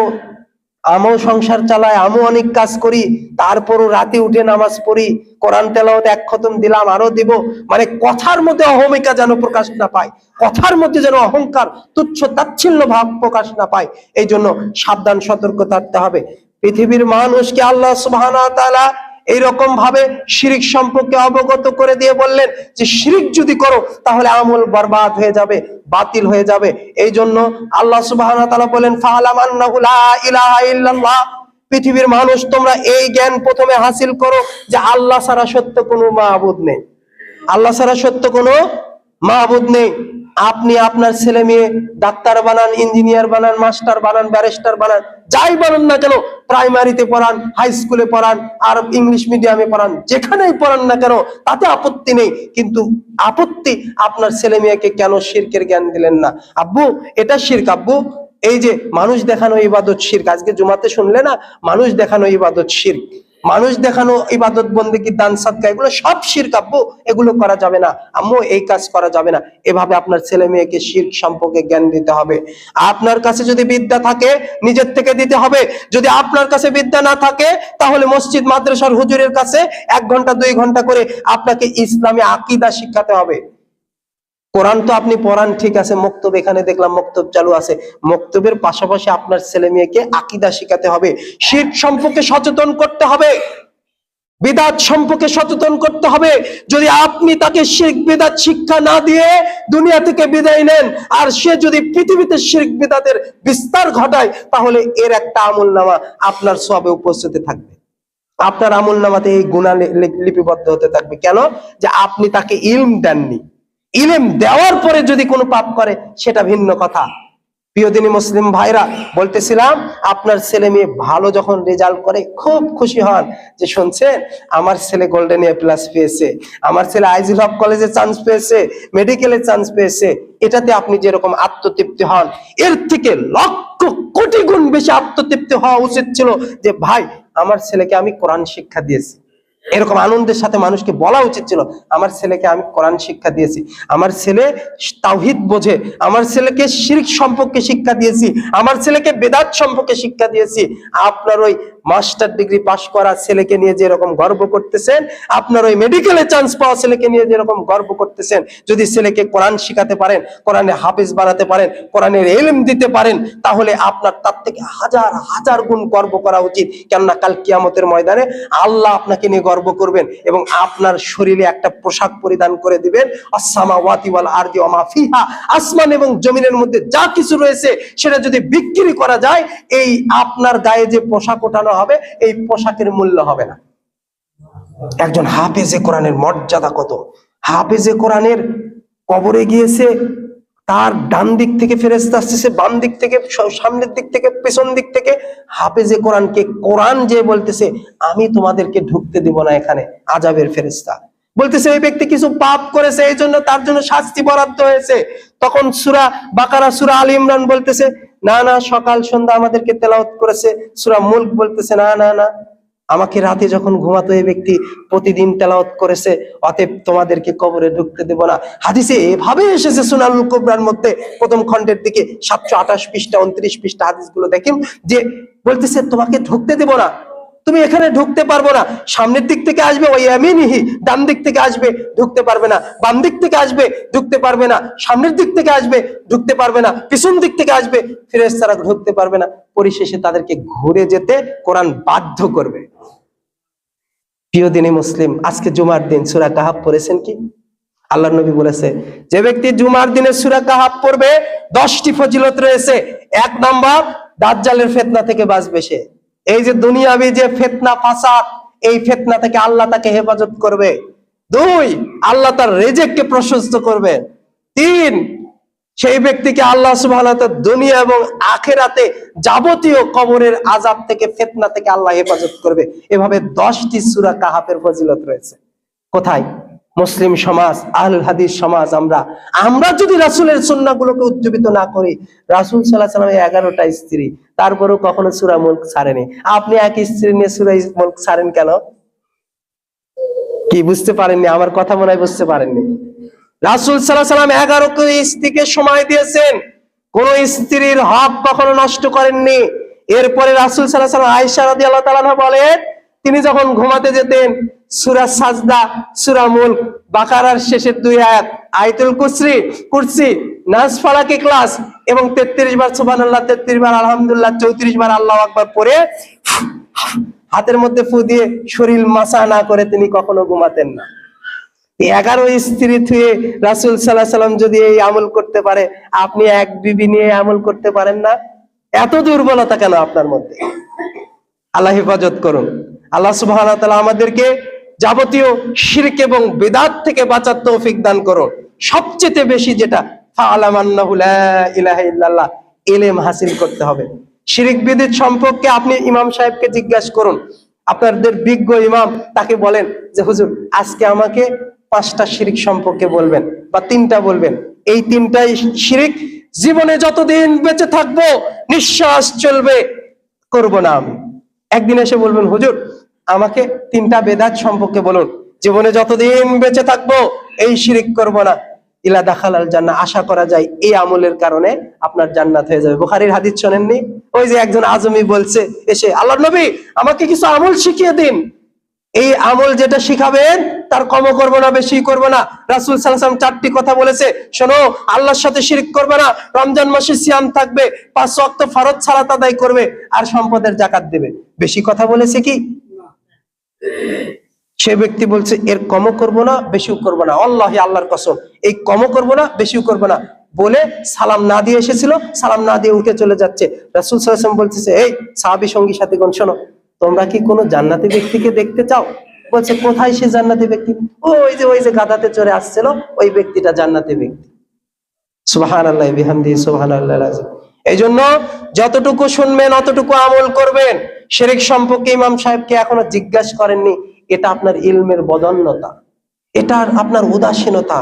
S1: আমিও সংসার চালাই, আমিও অনেক কাজ করি, তারপরও রাতে উঠে নামাজ পড়ি, কোরআন তেলাওয়াত 1 খতম দিলাম, আরো দিব, মানে কথার মধ্যে অহমিকা যেন প্রকাশ না পায়, কথার মধ্যে যেন অহংকার, তুচ্ছ তাচ্ছিল্য ভাব প্রকাশ না পায়। এই জন্য সাবধান, সতর্ক থাকতে হবে। পৃথিবীর মানুষকে আল্লাহ সুবহানাহু ওয়া তাআলা এইরকম ভাবে শিরিক সম্পর্কে অবগত করে দিয়ে বললেন যে শিরিক যদি করো তাহলে আমল বরবাদ হয়ে যাবে, বাতিল হয়ে যাবে। এই জন্য আল্লাহ সুবহানাহু ওয়া তাআলা বলেন, ফাআলাম আন্নাহু লা ইলাহা ইল্লাল্লাহ, পৃথিবীর মানুষ তোমরা এই জ্ঞান প্রথমে হাসিল করো যে আল্লাহ ছাড়া সত্য কোনো মাবুদ নেই, আল্লাহ ছাড়া সত্য কোনো মাবুদ নেই। আপনি আপনার ছেলে মেয়ে ডাক্তার বানান, ইঞ্জিনিয়ার বানান, মাস্টার বানান, ব্যারিস্টার বানান, যাই বানান না কেন, প্রাইমারিতে পড়ান, হাই স্কুলে পড়ান, আর ইংলিশ মিডিয়ামে পড়ান, যেখানেই পড়ান না কেন তাতে আপত্তি নেই। কিন্তু আপত্তি আপনার ছেলে মেয়েকে কেন শিরকের জ্ঞান দিলেন না? আব্বু এটা শিরক, আব্বু এই যে মানুষ দেখানো ইবাদত শিরক, আজকে জুমাতে শুনলে না, মানুষ দেখানো ইবাদত শিরক, মানুষ দেখানো ইবাদত বন্দেগী দান সাদকা এগুলো সব শিরক আব্বু, এগুলো করা যাবে না, আম্মু এই কাজ করা যাবে না। এভাবে আপনার ছেলে মেয়েকে শিরক সম্পর্কে জ্ঞান দিতে হবে। আপনার কাছে যদি বিদ্যা থাকে নিজের থেকে দিতে হবে, যদি আপনার কাছে বিদ্যা না থাকে তাহলে মসজিদ মাদ্রাসার হুজুরের কাছে 1 ঘন্টা 2 ঘন্টা করে আপনাকে ইসলামী আকীদা শিখাতে হবে। কোরআন তো আপনি পড়ান, ঠিক আছে, মক্তব এখানে দেখলাম মক্তব চালু আছে, মক্তবের পাশাপাশি আপনার ছেলে মেয়েকে আকীদা শিখাতে হবে, শিরক সম্পর্কে সচেতন করতে হবে, বিদআত সম্পর্কে সচেতন করতে হবে। যদি আপনি তাকে শিরক বিদআত শিক্ষা না দিয়ে দুনিয়া থেকে বিদায় নেন, আর সে যদি পৃথিবীতে শিরক বিদআতের বিস্তার ঘটায়, তাহলে এর একটা আমলনামা আপনার সওয়াবে উপস্থিত থাকবে, আপনার আমলনামাতে এই গুনাহ লিপিবদ্ধ হতে থাকবে। কেন? যে আপনি তাকে ইলম দেননি। ইলম দেওয়ার পরে যদি কোনো পাপ করে সেটা ভিন্ন কথা। প্রিয় দিনী মুসলিম ভাইরা, বলতেছিলাম আপনার ছেলে মেয়ে ভালো যখন রেজাল্ট করে খুব খুশি হন যে শুনছেন আমার ছেলে গোল্ডেন এ প্লাস পেয়েছে, আমার ছেলে আইজিল হক কলেজে চান্স পেয়েছে, মেডিকেলে চান্স পেয়েছে, এটাতে আপনি যেরকম আত্মতৃপ্তি হন, এর থেকে লক্ষ কোটি গুণ বেশি আত্মতৃপ্তি হওয়া উচিত ছিল যে ভাই আমার ছেলেকে আমি কোরআন শিক্ষা দিয়েছি। এরকম আনন্দের সাথে মানুষকে বলা উচিত ছিল আমার ছেলেকে আমি কোরআন শিক্ষা দিয়েছি, আমার ছেলে তাওহীদ বোঝে, আমার ছেলেকে শিরক সম্পর্কে শিক্ষা দিয়েছি, আমার ছেলেকে বেদাত সম্পর্কে শিক্ষা দিয়েছি। আপনার ওই মাস্টার ডিগ্রি পাশ করা ছেলেকে নিয়ে যেরকম গর্ব করতেছেন, আপনার ওই মেডিকেলে চান্স পাওয়া ছেলেকে নিয়ে যেরকম গর্ব করতেছেন, যদি ছেলেকে কোরআন শিখাতে পারেন, কোরআনে হাফেজ বানাতে পারেন, কোরআনের ইলম দিতে পারেন, তাহলে আপনার তার থেকে হাজার হাজার গুণ গর্ব করা উচিত। কেননা কাল কিয়ামতের ময়দানে আল্লাহ আপনাকে নিয়ে গর্ব করবেন এবং আপনার শরীরে একটা পোশাক পরিধান করে দিবেন। আসসামাওয়াতি ওয়াল আরদি ওয়া মা ফিহা, আসমান এবং জমিনের মধ্যে যা কিছু রয়েছে সেটা যদি বিক্রি করা যায়, এই আপনার গায়ে যে পোশাক ওঠানো হবে এই পোশাকের মূল্য হবে না। একজন হাফেজে কোরআনের মর্যাদা কত! হাফেজে কোরআনের কবরে গিয়েছে, তার ডান দিক থেকে ফেরেশতা আসতেছে, বাম দিক থেকে, সামনের দিক থেকে, পেছন দিক থেকে। হাফেজে কোরআনকে কোরআন যে বলতেছে, আমি তোমাদেরকে ঢুকতে দিব না এখানে। আযাবের ফেরেশতা বলতেছে এই ব্যক্তি কিছু পাপ করেছে, এই জন্য তার জন্য শাস্তি বরাদ্দ হয়েছে। তখন সূরা বাকারা, সূরা আলী ইমরান বলতেছে না না, সকাল সন্ধ্যা আমাদেরকে তেলাওয়াত করেছে। সূরা মুলক বলতেছে না না না, আমাকে রাতে যখন ঘুমাতো এই ব্যক্তি প্রতিদিন তেলাওয়াত করেছে, অতএব তোমাদেরকে কবরে ঢুকতে দেব না। হাদিসে এভাবে এসেছে সুনানুল কুবরার মধ্যে প্রথম খণ্ডের দিকে 728 পৃষ্ঠা 29 পৃষ্ঠা হাদিসগুলো দেখেন, যে বলতেছে তোমাকে ঢুকতে দেব না, তুমি এখানে ঢুকতে পারবো না। সামনের দিক থেকে আসবে ওই ইয়ামিনিহি, ডান দিক থেকে আসবে, ঢুকতে পারবে না। বাম দিক থেকে আসবে, ঢুকতে পারবে না। সামনের দিক থেকে আসবে, ঢুকতে পারবে না। পিছন দিক থেকে আসবে, ফেরেশতারা ঢুকতে পারবে না। পরিশেষে তাদেরকে ঘুরে যেতে কোরআন বাধ্য করবে। প্রিয় দিনী মুসলিম, আজকে জুমার দিন সূরা কাহাফ পড়েছেন কি? আল্লাহর নবী বলেছে যে ব্যক্তি জুমার দিনে সূরা কাহাফ পড়বে 10টি ফজিলত রয়েছে। 1 নাম্বার, দাজ্জালের ফিতনা থেকে বাঁচবে সে। এই যে দুনিয়াবি যে ফিতনা ফাসাদ, এই ফিতনা থেকে আল্লাহ তাকে হেফাজত করবে। 2, আল্লাহ তার রিজিককে প্রশস্ত করবে। 3, সেই ব্যক্তিকে আল্লাহ সুবহানাহু ওয়া তাআলা দুনিয়া এবং আখিরাতে যাবতীয় কবরের আযাব থেকে, ফিতনা থেকে আল্লাহ হেফাজত করবে। এভাবে 10টি সূরা কাহাফের ফজিলত রয়েছে। কোথায়? মুসলিম সমাজ, আহলুল হাদিস সমাজ, আমরা যদি রাসূলের সুন্নাহগুলোকে উজ্জীবিত না করি। রাসূল সাল্লাল্লাহু আলাইহি ওয়াসাল্লামের 11টা স্ত্রী, তারপরেও কখনো সূরা মুলক ছাড়েনি। আপনি এক স্ত্রী নিয়ে সূরা মুলক ছাড়েন কেন? কি বুঝতে পারেননি? আমার কথা মনে হয় বুঝতে পারেননি। রাসূল সাল্লাল্লাহু আলাইহি ওয়াসাল্লাম 11 স্ত্রীকে সময় দিয়েছেন, কোন স্ত্রীর হক কখনো নষ্ট করেননি। এরপরে রাসূল সাল্লাল্লাহু আলাইহি ওয়াসাল্লাম আয়েশা রাদিয়াল্লাহু তাআলা আনহা বলেন, তিনি যখন ঘুমাতে যেতেন সূরা সাজদা, সূরা মুলক, বাকারার শেষের 2 আয়াত, আয়াতুল কুরসি, নাস, ফালাক, ইখলাস এবং 33 বার সুবহানাল্লাহ, 33 বার আলহামদুলিল্লাহ, 34 বার আল্লাহু আকবার পড়ে হাতের মধ্যে ফু দিয়ে শরীর মাসা না করে তিনি কখনো ঘুমাতেন না। 11 স্ত্রী থুয়ে রাসূল সাল্লাল্লাহু আলাইহি ওয়াসাল্লাম যদি এই আমল করতে পারে, আপনি এক বিবি নিয়ে আমল করতে পারেন না? এত দুর্বলতা কেন আপনার মধ্যে? আল্লাহ হেফাজত করুন। আল্লাহ সুবহানাহু ওয়া তাআলা আমাদেরকে যাবতীয় শিরক এবং বিদআত থেকে বাঁচার তৌফিক দান করুন। সবচেয়ে বেশি যেটা, ফাআলাম আন্নাহু লা ইলাহা ইল্লাল্লাহ, ইলম হাসিল করতে হবে। শিরক বিদআত সম্পর্কে আপনি ইমাম সাহেবকে জিজ্ঞাসা করুন, আপনাদের বিজ্ঞ ইমাম, তাকে বলেন যে হুজুর আজকে আমাকে 5টা শিরক সম্পর্কে বলবেন বা 3টা বলবেন। এই 3টাই শিরক জীবনে যতদিন বেঁচে থাকবো নিঃশ্বাস চলবে করব না আমি। একদিন এসে বলবেন হুজুর আমাকে 3টা বেদাত সম্পর্কে বলুন, জীবনে যতদিন বেঁচে থাকবো এই শিরক করব না। ইলা দাখালাল জান্নাহ, আশা করা যায় এই আমলের কারণে আপনার জান্নাত হয়ে যাবে। বুখারীর হাদিস শোনেননি? ওই যে একজন আজমি বলছে এসে, আল্লাহর নবী আমাকে কিছু আমল শিখিয়ে দিন। এই আমল যেটা শিখাবেন তার কম করব না, বেশি করব না। রাসূল সাল্লাল্লাহু আলাইহি ওয়াসাল্লাম 4টি কথা বলেছে, শোনো, আল্লাহর সাথে শিরক করবে না, রমজান মাসে সিয়াম থাকবে, 5 ওয়াক্ত ফরজ সালাত আদায় করবে, আর সম্পদের যাকাত দেবে। বেশি কথা বলেছে কি? সে ব্যক্তি বলছে এর কম করব না, বেশিও করব না। আল্লাহি, আল্লাহর কসম, এই কম করব না, বেশিও করব না বলে সালাম না দিয়ে এসেছিল, সালাম না দিয়ে উঠে চলে যাচ্ছে। রাসূল সাল্লাল্লাহু আলাইহি ওয়াসাল্লাম বলতেছে, এই সাহাবী সঙ্গী সাথীগণ শোনো, তোমরা কি কোনো জান্নাতি ব্যক্তিকে দেখতে চাও? বলছে কোথায় সে জান্নাতি ব্যক্তি? ওই যে গাধাতে চড়ে আসছিল, ওই ব্যক্তিটা জান্নাতি ব্যক্তি। সুবহানাল্লাহি বিহামদিহি সুবহানাল্লাহিল আযীম। এইজন্য যতটুকু শুনবেন অতটুকু আমল করবেন। শিরক সম্পর্কে ইমাম সাহেবকে এখনো জিজ্ঞাসা করেননি, এটা আপনার ইলমের বদন্যতা, এটা আপনার উদাসীনতা।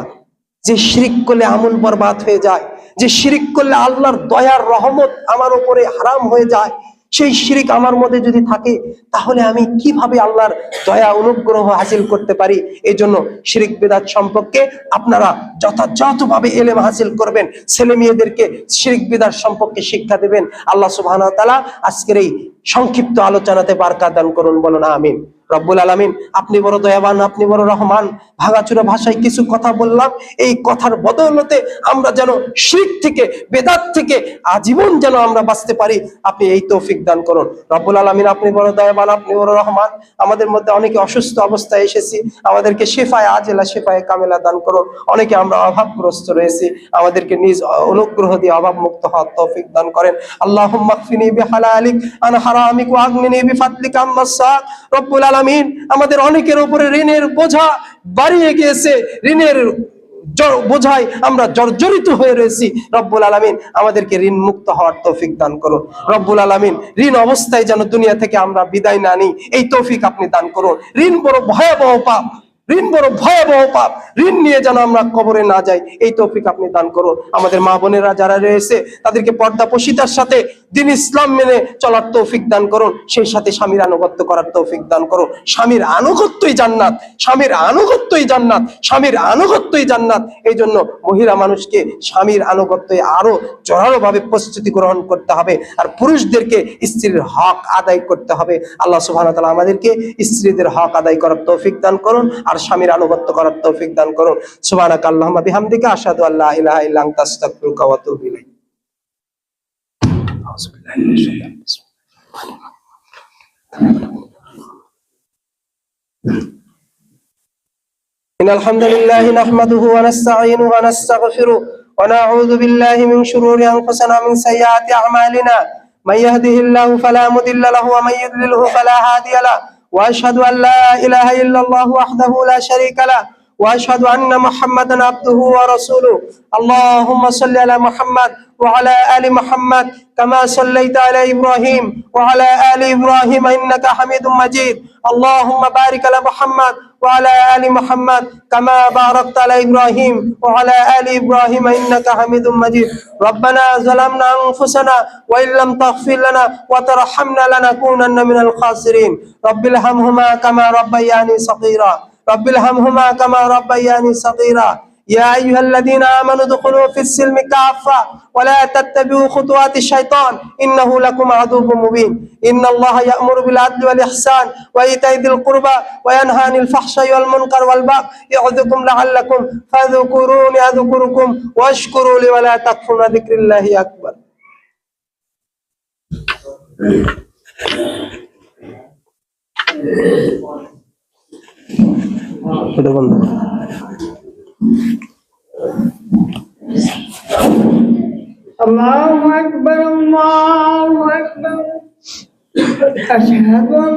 S1: যে শিরক করলে আমল বরবাদ হয়ে যায়, যে শিরক করলে আল্লাহর দয়ার রহমত আমার উপরে হারাম হয়ে যায়, সেই শিরিক আমার মধ্যে যদি থাকে, তাহলে আমি কিভাবে আল্লাহর দয়া অনুগ্রহ হাসিল করতে পারি? এই জন্য শিরিক বিদআত সম্পর্কে আপনারা যথাযথভাবে ইলম হাসিল করবেন, ছেলে মেয়েদেরকে শিরিক বিদআত সম্পর্কে শিক্ষা দেবেন। আল্লাহ সুবহানাহু ওয়া তাআলা আজকের এই সংক্ষিপ্ত আলোচনাতে বারাকা দান করুন, বলুন আমিন। রব্বুল আলামিন, আপনি বড় দয়াবান, আপনি বড় রহমান। ভাঙাচোরা ভাষায় কিছু কথা বললাম, এই কথার বদৌলতে আমরা যেন শিরক থেকে, বেদাত থেকে আজীবন যেন আমরা বাঁচতে পারি, আপনি এই তৌফিক দান করুন। রব্বুল আলামিন, আপনি বড় দয়াবান, আপনি বড় রহমান। আমাদের মধ্যে অনেকে অসুস্থ অবস্থায় এসেছি, আমাদেরকে শিফায়ে আজেলা, শিফায়ে কামেলা দান করুন। অনেকে আমরা অভাবগ্রস্ত রয়েছি, আমাদেরকে নিজ অনুগ্রহ দিয়ে অভাব মুক্ত হওয়ার তৌফিক দান করেন। আল্লাহুম্মা কফিনি বিহালালিক আন হারামিক ওয়া আগনিনি বিফাদলিকা আম্মাস সাআ। রব্বুল আলামিন, আমাদের অনেকের উপরে ঋণের বোঝা বাড়িয়ে গিয়েছে, ঋণের বোঝায় আমরা জর্জরিত হয়ে রয়েছি। রব্বুল আলামিন, আমাদেরকে ঋণ মুক্ত হওয়ার তৌফিক দান করুন। রব্বুল আলামিন, ঋণ অবস্থায় যেন দুনিয়া থেকে আমরা বিদায় না নিই, এই তৌফিক আপনি দান করুন। ঋণ বড় ভয়াবহ পাপ, ঋণ বড় ভয়াবহ পাপ। ঋণ নিয়ে যেন আমরা কবরে না যাই, এই তৌফিক আপনি দান করুন। আমাদের মা বোনেরা যারা রয়েছে, তাদেরকে পর্দাপোশিতার সাথে দ্বীন ইসলাম মেনে চলার তৌফিক দান করুন, সেই সাথে স্বামীর আনুগত্য করার তৌফিক দান করুন। স্বামীর আনুগত্যই জান্নাত, স্বামীর আনুগত্যই জান্নাত, স্বামীর আনুগত্যই জান্নাত। এই জন্য মহিলা মানুষকে স্বামীর আনুগত্যে আরো জোরালো ভাবে প্রস্তুতি গ্রহণ করতে হবে, আর পুরুষদেরকে স্ত্রীর হক আদায় করতে হবে। আল্লাহ সুবহানাহু ওয়া তাআলা আমাদেরকে স্ত্রীদের হক আদায় করার তৌফিক দান করুন, আর স্বামীর আনুগত্য করার তৌফিক দান করুন। সুবহানাকা আল্লাহুম্মা বিহামদিকা আশহাদু আল্লা ইলাহা ইল্লা আনতা আস্তাগফিরুকা ওয়া আতুবু ইলাইক। আউযু বিল্লাহি মিনাশ শাইতানির রাজিম। ইন্নাল হামদালিল্লাহি নাহমাদুহু ওয়া নাস্তাঈনুহু ওয়া নাস্তাগফিরুহু ওয়া নাউযু বিল্লাহি মিন শুরুরি আনফুসিনা ওয়া মিন সাইয়্যাতি আ'মালিনা। মান ইয়াহদিহিল্লাহু ফালা মুদিল্লা লাহু ওয়া মান ইউদ্লিলহু ফালা হাদিয়া লাহু। وأشهد أن لا إله إلا الله وحده لا شريك له وأشهد أن محمدا عبده ورسوله. اللهم صل على محمد وعلى آل محمد كما صليت على إبراهيم وعلى آل إبراهيم إنك حميد مجيد. اللهم بارك على محمد وعلى آل محمد كما باركت على إبراهيم وعلى آل إبراهيم إنك حميد مجيد. ربنا ظلمنا أنفسنا وإن لم تغفر لنا وترحمنا لنكونن من الخاسرين. رب ارحمهما كما ربياني صغيرا. رب ارحمهما كما ربياني صغيرا. يا أيها الذين آمنوا ادخلوا في السلم كافة ولا تتبعوا خطوات الشيطان إنه لكم عدو مبين. إن الله يأمر بالعدل والإحسان وإيتاء ذي القربى وينهى عن الفحشاء والمنكر والبغي يعظكم لعلكم فاذكروني أذكركم واشكروا لي ولا تكفرون. ذكر الله أكبر.
S2: الله أكبر الله أكبر. أشهد أن